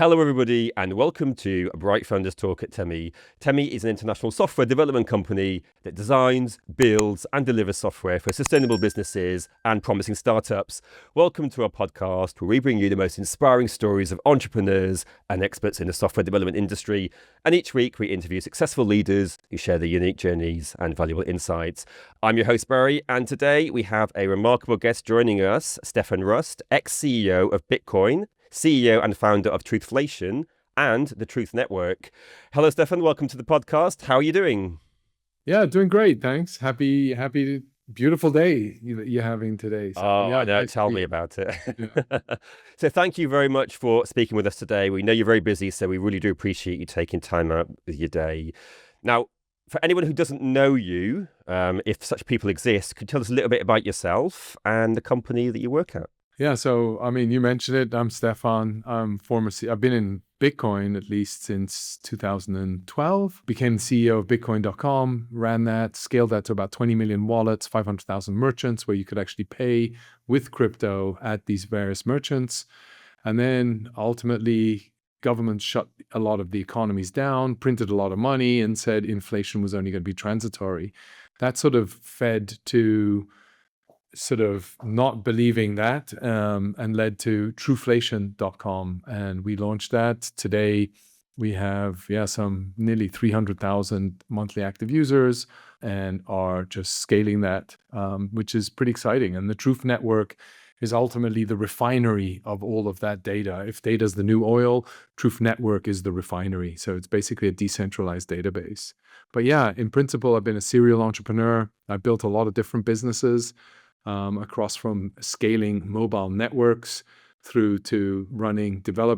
Hello, everybody, and welcome to Bright Founders Talk at Temi. Temi is an international software development company that designs, builds, and delivers software for sustainable businesses and promising startups. Welcome to our podcast, where we bring you the most inspiring stories of entrepreneurs and experts in the software development industry. And each week, we interview successful leaders who share their unique journeys and valuable insights. I'm your host, Barry, and today we have a remarkable guest joining us, Stefan Rust, ex-CEO of Bitcoin, CEO and founder of Truthflation and the Truth Network. Hello, Stefan. Welcome to the podcast. How are you doing? Yeah, doing great. Thanks. Happy, beautiful day you're having today. So, Oh, yeah, I know. nice to Tell be me here. about it. Yeah. So thank you very much for speaking with us today. We know you're very busy, so we really do appreciate you taking time out of your day. Now, for anyone who doesn't know you, if such people exist, could you tell us a little bit about yourself and the company that you work at? Yeah. So, I mean, you mentioned it. I'm Stefan. I've been in Bitcoin at least since 2012. Became the CEO of Bitcoin.com, ran that, scaled that to about 20 million wallets, 500,000 merchants where you could actually pay with crypto at these various merchants. And then ultimately, governments shut a lot of the economies down, printed a lot of money, and said inflation was only going to be transitory. That sort of fed to sort of not believing that and led to trueflation.com. And we launched that. Today, we have, some nearly 300,000 monthly active users and are just scaling that, which is pretty exciting. And the Truth Network is ultimately the refinery of all of that data. If data is the new oil, Truth Network is the refinery. So it's basically a decentralized database. But yeah, in principle, I've been a serial entrepreneur. I built a lot of different businesses across from scaling mobile networks through to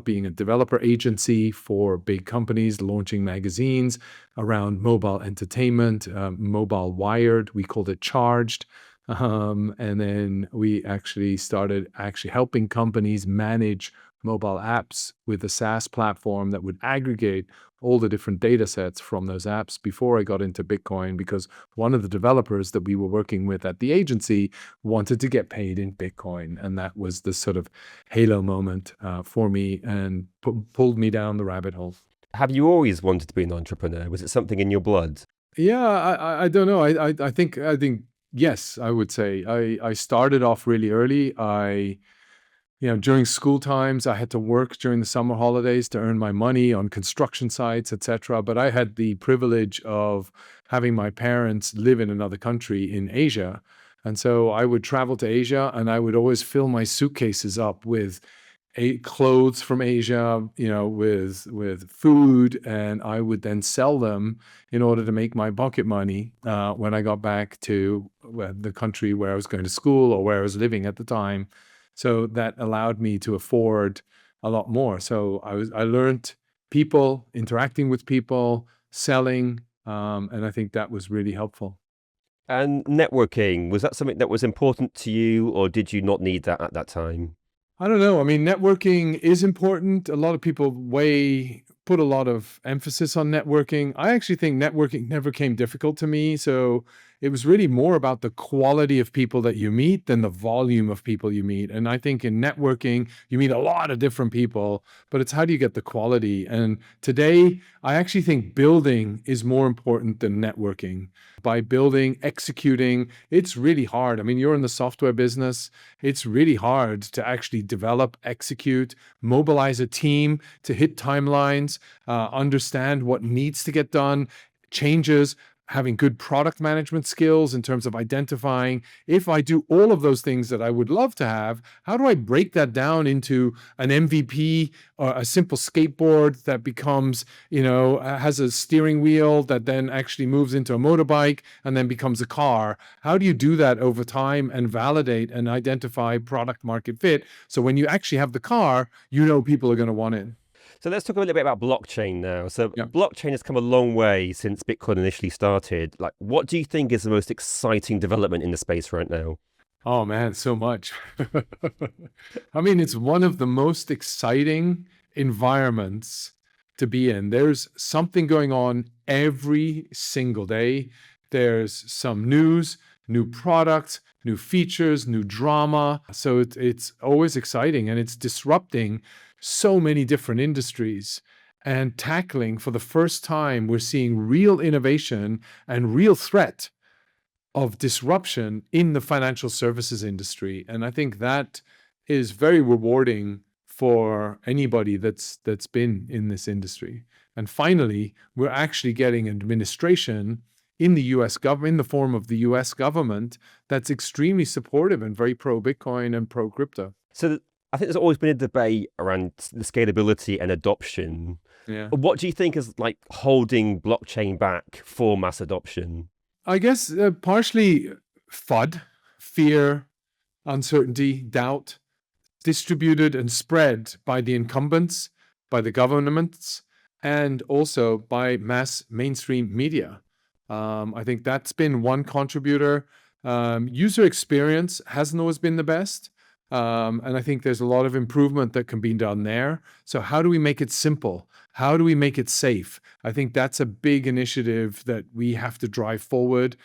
being a developer agency for big companies, launching magazines around mobile entertainment, mobile wired, we called it Charged. And then we actually started helping companies manage mobile apps with a SaaS platform that would aggregate all the different data sets from those apps before I got into Bitcoin, because one of the developers that we were working with at the agency wanted to get paid in Bitcoin. And that was the sort of halo moment for me and pulled me down the rabbit hole. Have you always wanted to be an entrepreneur? Was it something in your blood? Yeah, I don't know. I think yes, I would say I started off really early. During school times, I had to work during the summer holidays to earn my money on construction sites, etc. But I had the privilege of having my parents live in another country in Asia. And so I would travel to Asia and I would always fill my suitcases up with clothes from Asia, with food, and I would then sell them in order to make my pocket money when I got back to the country where I was going to school or where I was living at the time. So that allowed me to afford a lot more. So I learned people, interacting with people, selling, and I think that was really helpful. And networking, was that something that was important to you, or did you not need that at that time? I don't know. I mean, networking is important. A lot of people put a lot of emphasis on networking. I actually think networking never came difficult to me. So it was really more about the quality of people that you meet than the volume of people you meet. And I think in networking, you meet a lot of different people, but it's how do you get the quality? And today, I actually think building is more important than networking. By building, executing, it's really hard. I mean, you're in the software business. It's really hard to actually develop, execute, mobilize a team to hit timelines, understand what needs to get done, changes, having good product management skills in terms of identifying, if I do all of those things that I would love to have, how do I break that down into an MVP or a simple skateboard that becomes, has a steering wheel that then actually moves into a motorbike and then becomes a car? How do you do that over time and validate and identify product market fit? So when you actually have the car, people are going to want it. So let's talk a little bit about blockchain now. So Yeah. blockchain has come a long way since Bitcoin initially started. Like, what do you think is the most exciting development in the space right now? Oh man, so much. I mean, it's one of the most exciting environments to be in. There's something going on every single day. There's some news, new products, new features, new drama. So it's always exciting and it's disrupting so many different industries and tackling for the first time, we're seeing real innovation and real threat of disruption in the financial services industry. And I think that is very rewarding for anybody that's been in this industry. And finally, we're actually getting an administration in the US government, in the form of the US government, that's extremely supportive and very pro Bitcoin and pro crypto. So I think there's always been a debate around the scalability and adoption. Yeah. What do you think is like holding blockchain back for mass adoption? I guess partially FUD, fear, uncertainty, doubt, distributed and spread by the incumbents, by the governments, and also by mass mainstream media. I think that's been one contributor. User experience hasn't always been the best. And I think there's a lot of improvement that can be done there. So how do we make it simple? How do we make it safe? I think that's a big initiative that we have to drive forward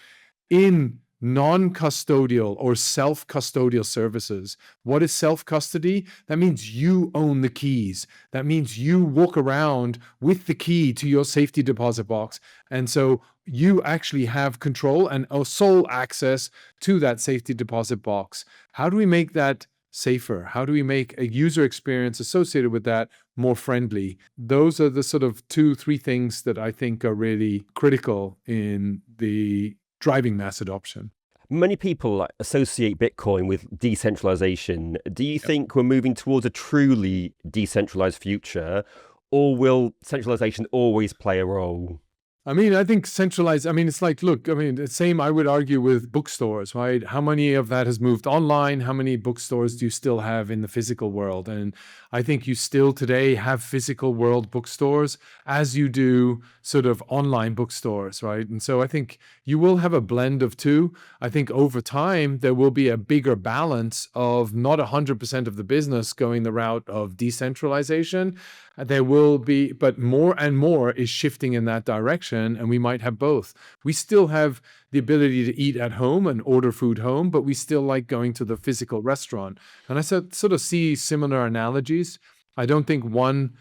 in non-custodial or self-custodial services. What is self-custody? That means you own the keys. That means you walk around with the key to your safety deposit box. And so you actually have control and sole access to that safety deposit box. How do we make that safer? How do we make a user experience associated with that more friendly? Those are the sort of 2-3 things that I think are really critical in the driving mass adoption. Many people associate Bitcoin with decentralization. Do you think we're moving towards a truly decentralized future, or will centralization always play a role? I mean, I think centralized, I mean, it's like, look, I mean, the same I would argue with bookstores, right? How many of that has moved online? How many bookstores do you still have in the physical world? And I think you still today have physical world bookstores as you do sort of online bookstores, right? And so I think you will have a blend of two. I think over time, there will be a bigger balance of not 100% of the business going the route of decentralization. There will be, but more and more is shifting in that direction, and we might have both. We still have the ability to eat at home and order food home, but we still like going to the physical restaurant. And I sort of see similar analogies. I don't think one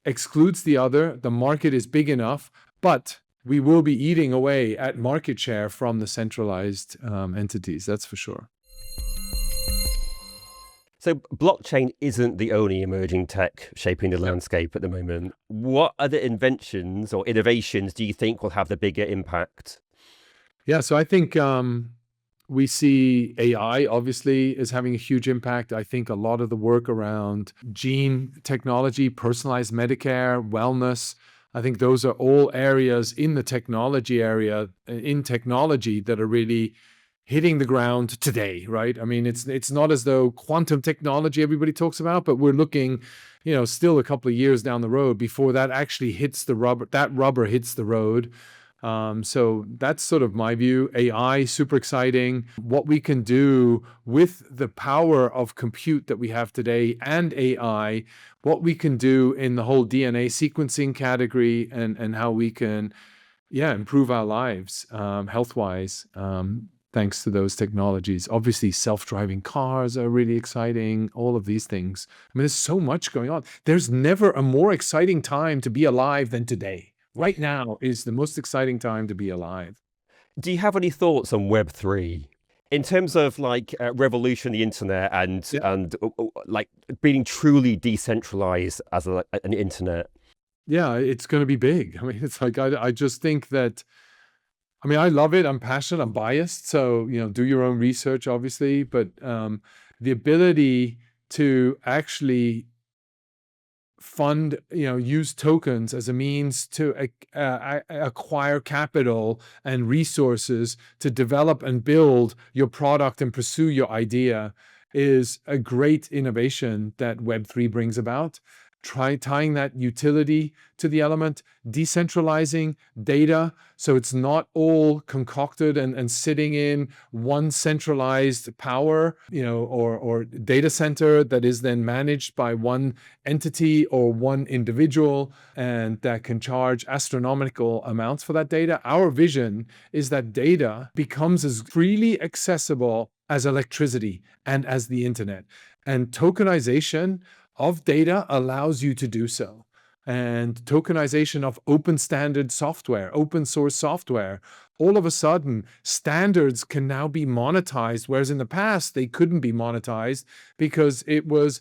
excludes the other. The market is big enough, but we will be eating away at market share from the centralized entities, that's for sure. So blockchain isn't the only emerging tech shaping the landscape at the moment. What other inventions or innovations do you think will have the bigger impact? Yeah, so I think we see AI obviously is having a huge impact. I think a lot of the work around gene technology, personalized Medicare, wellness, I think those are all areas in the technology area, in technology, that are really hitting the ground today, right? I mean, it's not as though quantum technology everybody talks about, but we're looking, still a couple of years down the road before that actually hits the rubber, that rubber hits the road. So that's sort of my view. AI, super exciting. What we can do with the power of compute that we have today and AI, what we can do in the whole DNA sequencing category, and how we can, improve our lives health-wise. Thanks to those technologies. Obviously, self-driving cars are really exciting, all of these things. I mean, there's so much going on. There's never a more exciting time to be alive than today. Right now is the most exciting time to be alive. Do you have any thoughts on Web3? In terms of revolution the internet and like being truly decentralized as an internet? Yeah, it's going to be big. I mean, it's like, I just think that, I mean, I love it. I'm passionate. I'm biased. So, do your own research, obviously. But the ability to actually fund, use tokens as a means to acquire capital and resources to develop and build your product and pursue your idea is a great innovation that Web3 brings about. Tying that utility to the element, decentralizing data so it's not all concocted and sitting in one centralized power, or data center that is then managed by one entity or one individual, and that can charge astronomical amounts for that data. Our vision is that data becomes as freely accessible as electricity and as the internet. And tokenization of data allows you to do so. And tokenization of open standard software, open source software, all of a sudden, standards can now be monetized, whereas in the past, they couldn't be monetized because it was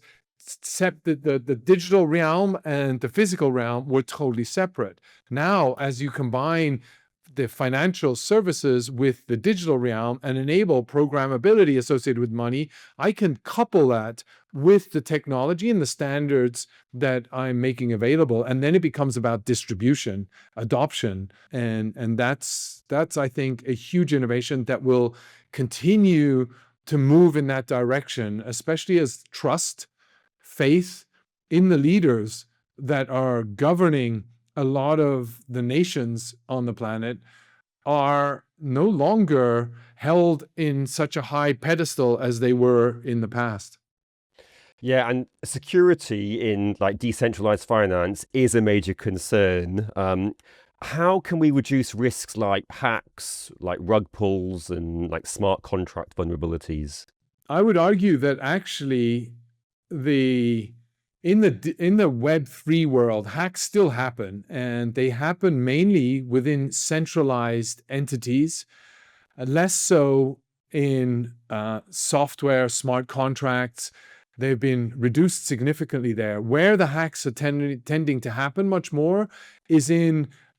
the digital realm and the physical realm were totally separate. Now, as you combine the financial services with the digital realm and enable programmability associated with money, I can couple that with the technology and the standards that I'm making available. And then it becomes about distribution, adoption. And that's I think, a huge innovation that will continue to move in that direction, especially as trust, faith in the leaders that are governing a lot of the nations on the planet are no longer held in such a high pedestal as they were in the past. Yeah, and security in like decentralized finance is a major concern. How can we reduce risks like hacks, like rug pulls, and like smart contract vulnerabilities? I would argue that actually in the Web3 world, hacks still happen, and they happen mainly within centralized entities, less so in software, smart contracts. They've been reduced significantly there. Where the hacks are tending to happen much more is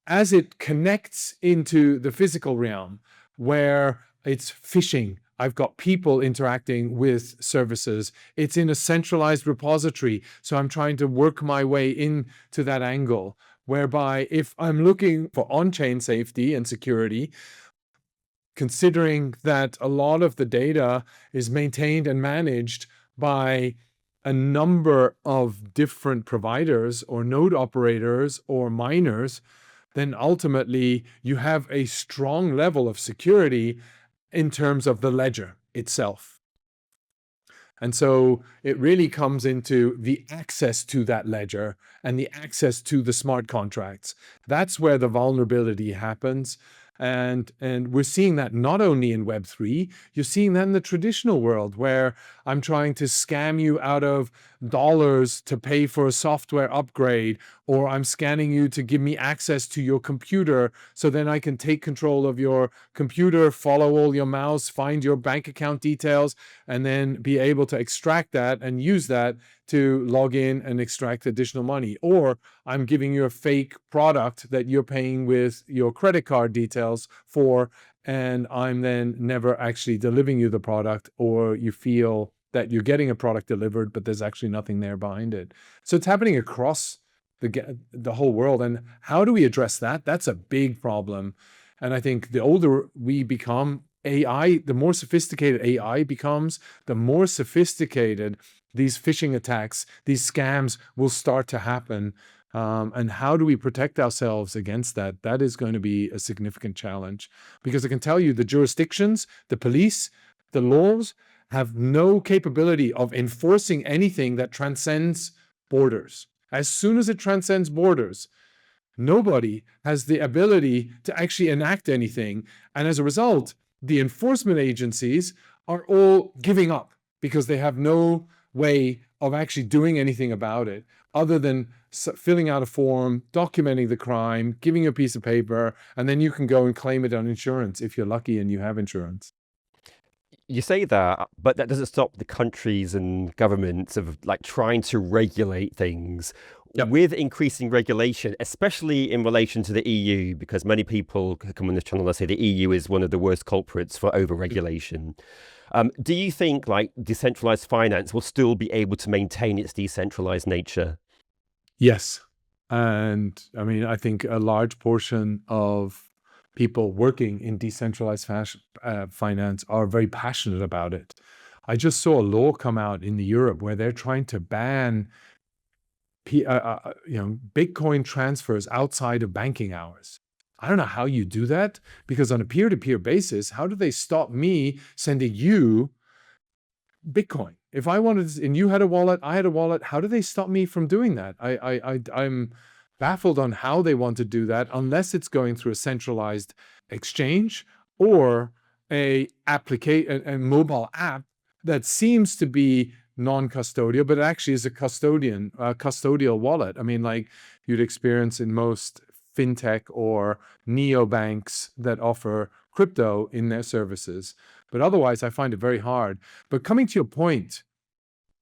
as it connects into the physical realm, where it's phishing. I've got people interacting with services. It's in a centralized repository. So I'm trying to work my way into that angle, whereby if I'm looking for on-chain safety and security, considering that a lot of the data is maintained and managed by a number of different providers or node operators or miners, then ultimately you have a strong level of security in terms of the ledger itself. And so it really comes into the access to that ledger and the access to the smart contracts. That's where the vulnerability happens. And we're seeing that not only in Web3, you're seeing that in the traditional world, where I'm trying to scam you out of dollars to pay for a software upgrade, or I'm scanning you to give me access to your computer so then I can take control of your computer, follow all your mouse, find your bank account details, and then be able to extract that and use that to log in and extract additional money. Or I'm giving you a fake product that you're paying with your credit card details for, and I'm then never actually delivering you the product, or you feel that you're getting a product delivered, but there's actually nothing there behind it. So it's happening across the whole world. And how do we address that? That's a big problem. And I think the older we become, the more sophisticated AI becomes, the more sophisticated these phishing attacks, these scams will start to happen. And how do we protect ourselves against that? That is going to be a significant challenge, because I can tell you the jurisdictions, the police, the laws have no capability of enforcing anything that transcends borders. As soon as it transcends borders, nobody has the ability to actually enact anything. And as a result, the enforcement agencies are all giving up because they have no way of actually doing anything about it other than filling out a form, documenting the crime, giving you a piece of paper, and then you can go and claim it on insurance if you're lucky and you have insurance. You say that, but that doesn't stop the countries and governments of like trying to regulate things. Yep. With increasing regulation, especially in relation to the EU, because many people come on this channel and say the EU is one of the worst culprits for over-regulation. Do you think like decentralized finance will still be able to maintain its decentralized nature? Yes. And I mean, I think a large portion of people working in decentralized finance are very passionate about it. I just saw a law come out in Europe where they're trying to ban Bitcoin transfers outside of banking hours. I don't know how you do that, because on a peer-to-peer basis, how do they stop me sending you Bitcoin? If I wanted, and you had a wallet, I had a wallet, how do they stop me from doing that? I'm baffled on how they want to do that, unless it's going through a centralized exchange or a mobile app that seems to be non-custodial, but it actually is a custodial wallet. I mean, like you'd experience in most fintech or neobanks that offer crypto in their services. But otherwise, I find it very hard. But coming to your point,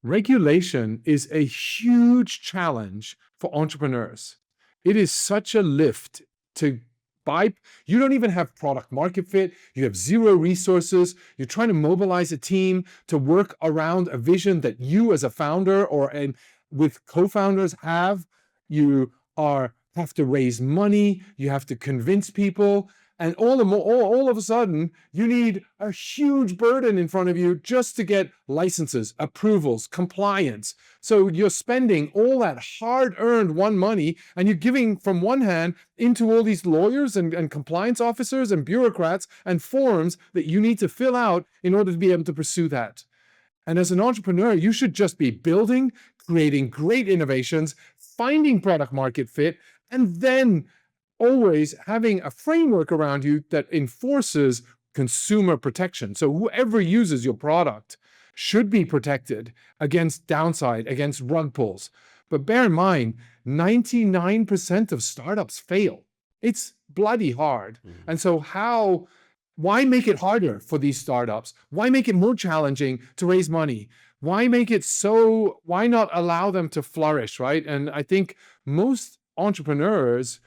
regulation is a huge challenge for entrepreneurs. It is such a lift to buy. You don't even have product market fit. You have zero resources. You're trying to mobilize a team to work around a vision that you as a founder and with co-founders have. You have to raise money. You have to convince people. And all of a sudden, you need a huge burden in front of you just to get licenses, approvals, compliance. So you're spending all that hard-earned money, and you're giving from one hand into all these lawyers and compliance officers and bureaucrats and forms that you need to fill out in order to be able to pursue that. And as an entrepreneur, you should just be building, creating great innovations, finding product market fit, and then always having a framework around you that enforces consumer protection. So whoever uses your product should be protected against downside, against rug pulls. But bear in mind, 99% of startups fail. It's bloody hard. And so why make it harder for these startups? Why make it more challenging to raise money? Why not allow them to flourish, right? And I think most entrepreneurs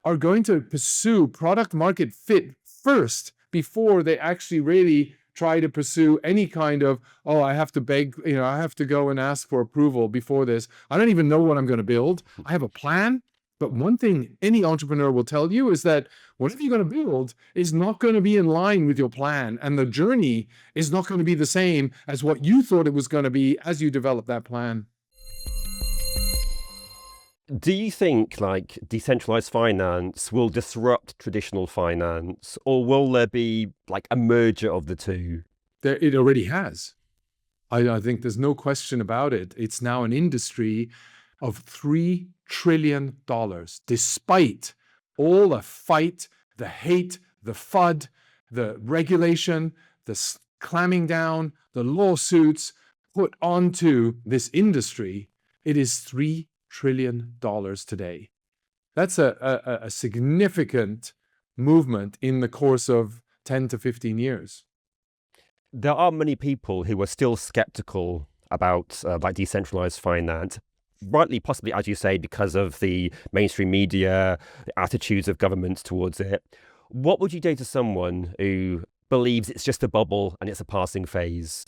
are going to pursue product market fit first before they actually really try to pursue any kind of, I have to beg, I have to go and ask for approval before this. I don't even know what I'm going to build. I have a plan. But one thing any entrepreneur will tell you is that whatever you're going to build is not going to be in line with your plan. And the journey is not going to be the same as what you thought it was going to be as you develop that plan. Do you think like decentralized finance will disrupt traditional finance, or will there be like a merger of the two? It already has. I think there's no question about it. It's now an industry of $3 trillion, despite all the fight, the hate, the FUD, the regulation, the clamming down, the lawsuits put onto this industry. It is $3 trillion today. That's a significant movement in the course of 10 to 15 years. There are many people who are still skeptical about like decentralized finance, rightly, possibly, as you say, because of the mainstream media, the attitudes of governments towards it. What would you say to someone who believes it's just a bubble and it's a passing phase?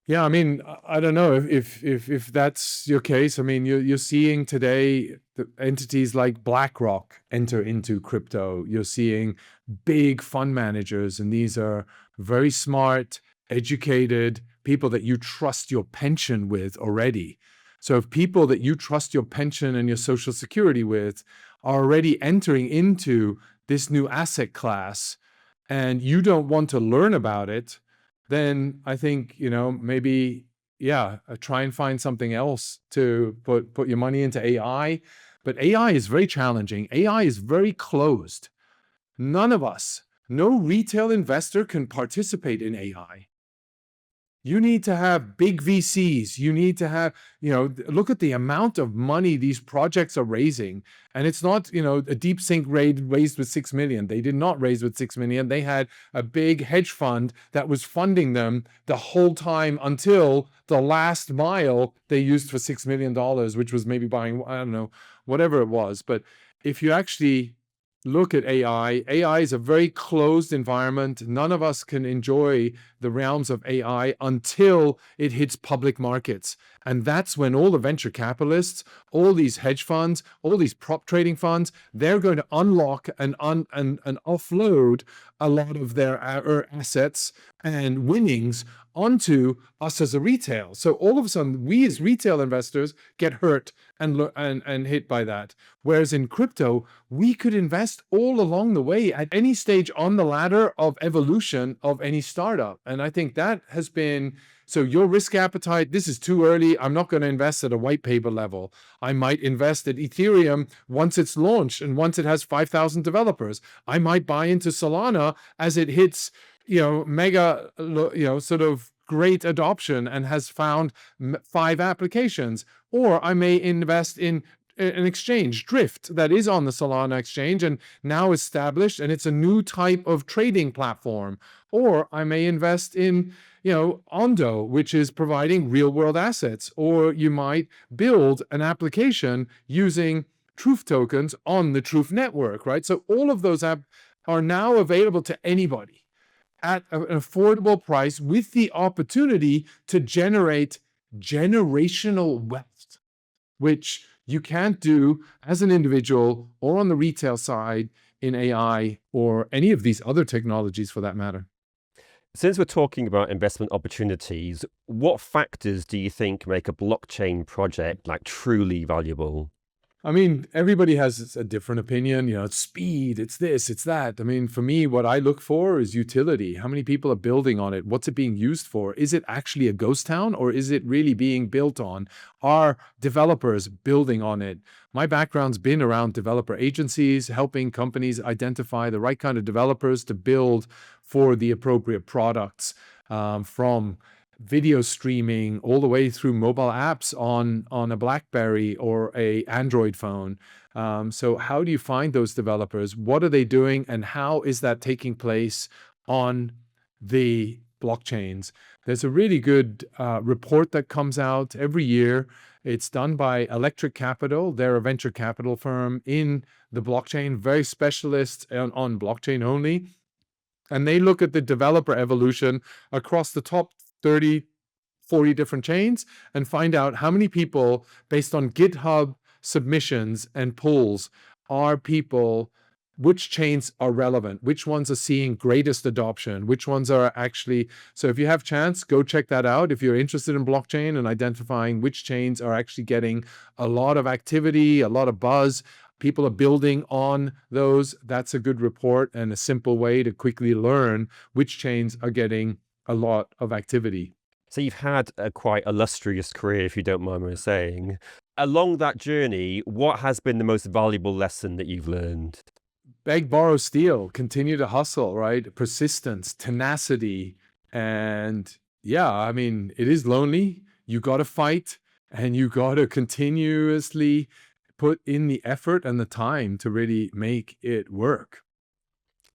Yeah, I mean, I don't know if that's your case. I mean, you're seeing today the entities like BlackRock enter into crypto. You're seeing big fund managers, and these are very smart, educated people that you trust your pension with already. So if people that you trust your pension and your social security with are already entering into this new asset class, and you don't want to learn about it, then I think, maybe, try and find something else to put your money into AI. But AI is very challenging. AI is very closed. None of us, no retail investor can participate in AI. You need to have big VCs. You need to have, look at the amount of money these projects are raising. And it's not, a deep sink raised with 6 million. They did not raise with 6 million. They had a big hedge fund that was funding them the whole time until the last mile they used for $6 million, which was maybe buying, I don't know, whatever it was. But if you actually look at AI is a very closed environment. None of us can enjoy the realms of AI until it hits public markets. And that's when all the venture capitalists, all these hedge funds, all these prop trading funds, they're going to unlock and offload a lot of their assets and winnings onto us as a retail. So all of a sudden, we as retail investors get hurt and hit by that. Whereas in crypto, we could invest all along the way at any stage on the ladder of evolution of any startup. And I think that has been, so your risk appetite, this is too early. I'm not going to invest at a white paper level. I might invest at Ethereum once it's launched and once it has 5,000 developers. I might buy into Solana as it hits, mega, sort of great adoption and has found 5 applications. Or I may invest in an exchange, Drift, that is on the Solana exchange and now established, and it's a new type of trading platform. Or I may invest in, Ondo, which is providing real world assets. Or you might build an application using Truth tokens on the Truth network, right? So all of those apps are now available to anybody at an affordable price with the opportunity to generate generational wealth, which you can't do as an individual or on the retail side in AI or any of these other technologies for that matter. Since we're talking about investment opportunities, what factors do you think make a blockchain project like truly valuable? I mean, everybody has a different opinion. It's speed, it's this, it's that. I mean, for me, what I look for is utility. How many people are building on it? What's it being used for? Is it actually a ghost town, or is it really being built on? Are developers building on it? My background's been around developer agencies, helping companies identify the right kind of developers to build for the appropriate products, from video streaming all the way through mobile apps on a BlackBerry or a Android phone. So how do you find those developers? What are they doing? And how is that taking place on the blockchains? There's a really good report that comes out every year. It's done by Electric Capital. They're a venture capital firm in the blockchain, very specialists on blockchain only. And they look at the developer evolution across the top 30, 40 different chains and find out how many people, based on GitHub submissions and pulls, which chains are relevant, which ones are seeing greatest adoption, which ones are actually. So if you have chance, go check that out. If you're interested in blockchain and identifying which chains are actually getting a lot of activity, a lot of buzz, people are building on those, that's a good report and a simple way to quickly learn which chains are getting a lot of activity. So you've had a quite illustrious career, if you don't mind me saying. Along that journey, what has been the most valuable lesson that you've learned? Beg, borrow, steal, continue to hustle, right? Persistence, tenacity. And yeah, I mean, it is lonely. You got to fight and you got to continuously put in the effort and the time to really make it work.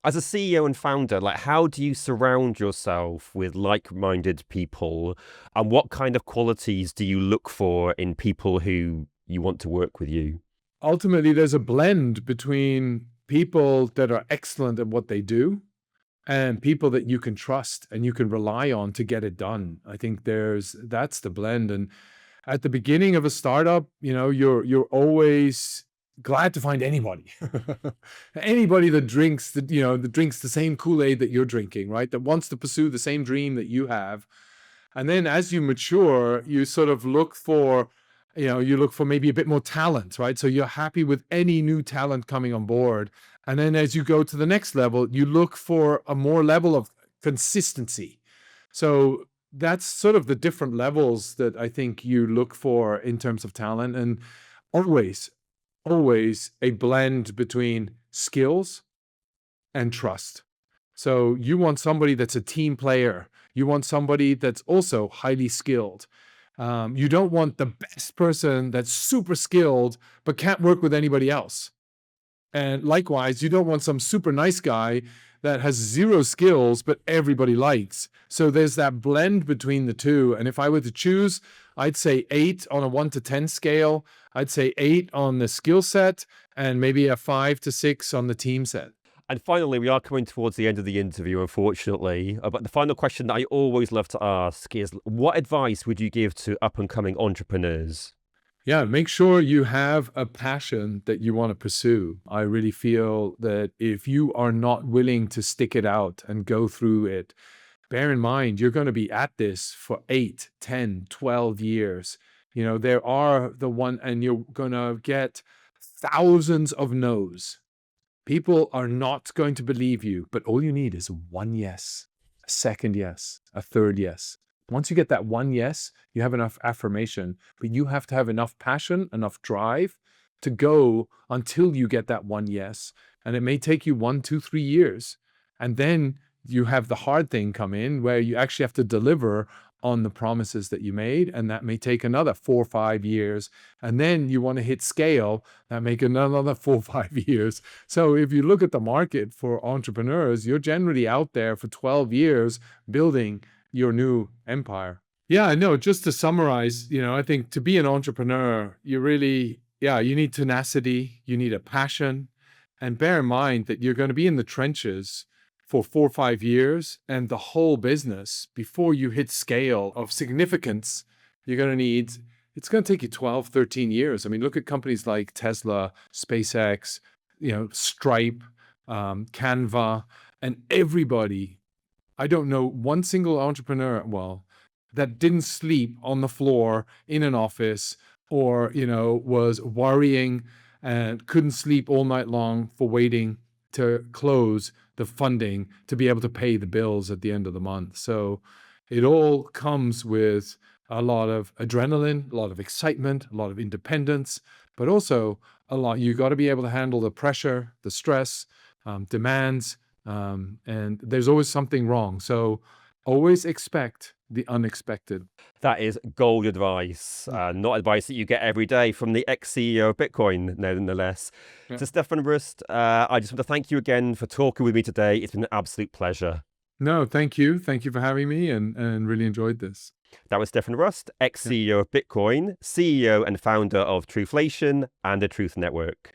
As a CEO and founder, how do you surround yourself with like-minded people, and what kind of qualities do you look for in people who you want to work with you? Ultimately, there's a blend between people that are excellent at what they do and people that you can trust and you can rely on to get it done. I think that's the blend. And at the beginning of a startup, you're always glad to find anybody, anybody that drinks the same Kool-Aid that you're drinking, right? That wants to pursue the same dream that you have. And then as you mature, you sort of look for maybe a bit more talent, right? So you're happy with any new talent coming on board. And then as you go to the next level, you look for a more level of consistency. So that's sort of the different levels that I think you look for in terms of talent. And always a blend between skills and trust. So you want somebody that's a team player. You want somebody that's also highly skilled. You don't want the best person that's super skilled but can't work with anybody else. And likewise, you don't want some super nice guy that has zero skills but everybody likes. So there's that blend between the two. And if I were to choose, I'd say 8 on a 1 to 10 scale. I'd say 8 on the skill set and maybe a 5 to 6 on the team set. And finally, we are coming towards the end of the interview, unfortunately. But the final question that I always love to ask is, what advice would you give to up-and-coming entrepreneurs? Yeah, make sure you have a passion that you want to pursue. I really feel that if you are not willing to stick it out and go through it, bear in mind, you're going to be at this for 8, 10, 12 years. There are and you're going to get thousands of no's. People are not going to believe you, but all you need is one yes, a second yes, a third yes. Once you get that one yes, you have enough affirmation, but you have to have enough passion, enough drive to go until you get that one yes. And it may take you 1, 2, 3 years. And then you have the hard thing come in where you actually have to deliver on the promises that you made, and that may take another 4 or 5 years. And then you want to hit scale, that may take another 4 or 5 years. So if you look at the market for entrepreneurs, you're generally out there for 12 years building your new empire. Yeah, no, just to summarize, I think to be an entrepreneur, you really, you need tenacity, you need a passion, and bear in mind that you're going to be in the trenches for 4 or 5 years, and the whole business, before you hit scale of significance, it's going to take you 12, 13 years. I mean, look at companies like Tesla, SpaceX, Stripe, Canva, and everybody. I don't know one single entrepreneur, that didn't sleep on the floor in an office, or, was worrying and couldn't sleep all night long for waiting to close the funding to be able to pay the bills at the end of the month. So it all comes with a lot of adrenaline, a lot of excitement, a lot of independence, but also you got to be able to handle the pressure, the stress, demands, and there's always something wrong. So always expect the unexpected. That is gold advice, not advice that you get every day from the ex-CEO of Bitcoin, nonetheless. Yeah. So Stefan Rust, I just want to thank you again for talking with me today. It's been an absolute pleasure. No, thank you. Thank you for having me, and really enjoyed this. That was Stefan Rust, ex-CEO of Bitcoin, CEO and founder of Truthflation and the Truth Network.